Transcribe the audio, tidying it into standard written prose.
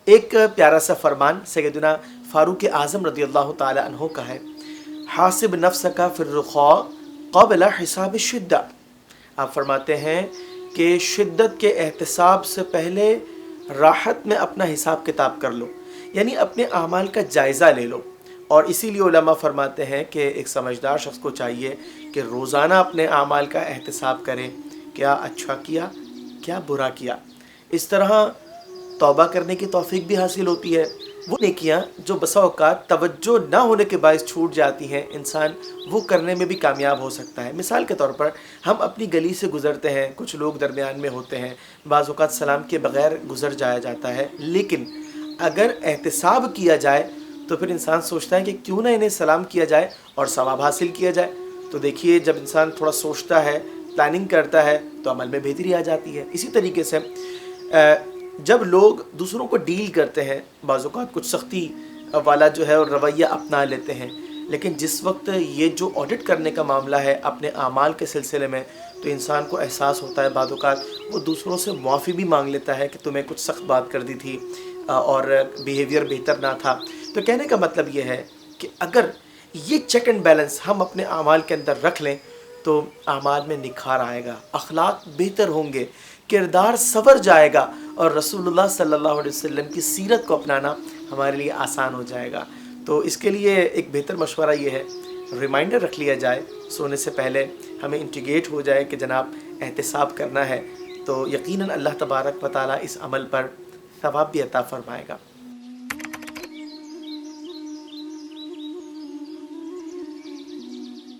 ایک پیارا سا فرمان سیدنا فاروق اعظم رضی اللہ تعالی عنہ کا ہے، حاسب نفسک فی الرخاء قبل حساب الشدہ۔ آپ فرماتے ہیں کہ شدت کے احتساب سے پہلے راحت میں اپنا حساب کتاب کر لو، یعنی اپنے اعمال کا جائزہ لے لو۔ اور اسی لیے علماء فرماتے ہیں کہ ایک سمجھدار شخص کو چاہیے کہ روزانہ اپنے اعمال کا احتساب کرے، کیا اچھا کیا، کیا برا کیا۔ اس طرح توبہ کرنے کی توفیق بھی حاصل ہوتی ہے۔ وہ نیکیاں جو بسا اوقات توجہ نہ ہونے کے باعث چھوٹ جاتی ہیں، انسان وہ کرنے میں بھی کامیاب ہو سکتا ہے۔ مثال کے طور پر ہم اپنی گلی سے گزرتے ہیں، کچھ لوگ درمیان میں ہوتے ہیں، بعض اوقات سلام کے بغیر گزر جایا جاتا ہے، لیکن اگر احتساب کیا جائے تو پھر انسان سوچتا ہے کہ کیوں نہ انہیں سلام کیا جائے اور ثواب حاصل کیا جائے۔ تو دیکھیے، جب انسان تھوڑا سوچتا ہے، پلاننگ کرتا ہے، تو عمل میں بہتری آ جاتی ہے۔ اسی طریقے سے جب لوگ دوسروں کو ڈیل کرتے ہیں، بعض اوقات کچھ سختی والا جو ہے اور رویہ اپنا لیتے ہیں، لیکن جس وقت یہ جو آڈٹ کرنے کا معاملہ ہے اپنے اعمال کے سلسلے میں، تو انسان کو احساس ہوتا ہے، بعض اوقات وہ دوسروں سے معافی بھی مانگ لیتا ہے کہ تمہیں کچھ سخت بات کر دی تھی اور بیہیویئر بہتر نہ تھا۔ تو کہنے کا مطلب یہ ہے کہ اگر یہ چیک اینڈ بیلنس ہم اپنے اعمال کے اندر رکھ لیں تو اعمال میں نکھار آئے گا، اخلاق بہتر ہوں گے، کردار سنور جائے گا، اور رسول اللہ صلی اللہ علیہ وسلم کی سیرت کو اپنانا ہمارے لیے آسان ہو جائے گا۔ تو اس کے لیے ایک بہتر مشورہ یہ ہے، ریمائنڈر رکھ لیا جائے سونے سے پہلے، ہمیں انٹیگیٹ ہو جائے کہ جناب احتساب کرنا ہے، تو یقیناً اللہ تبارک و تعالیٰ اس عمل پر ثواب بھی عطا فرمائے گا۔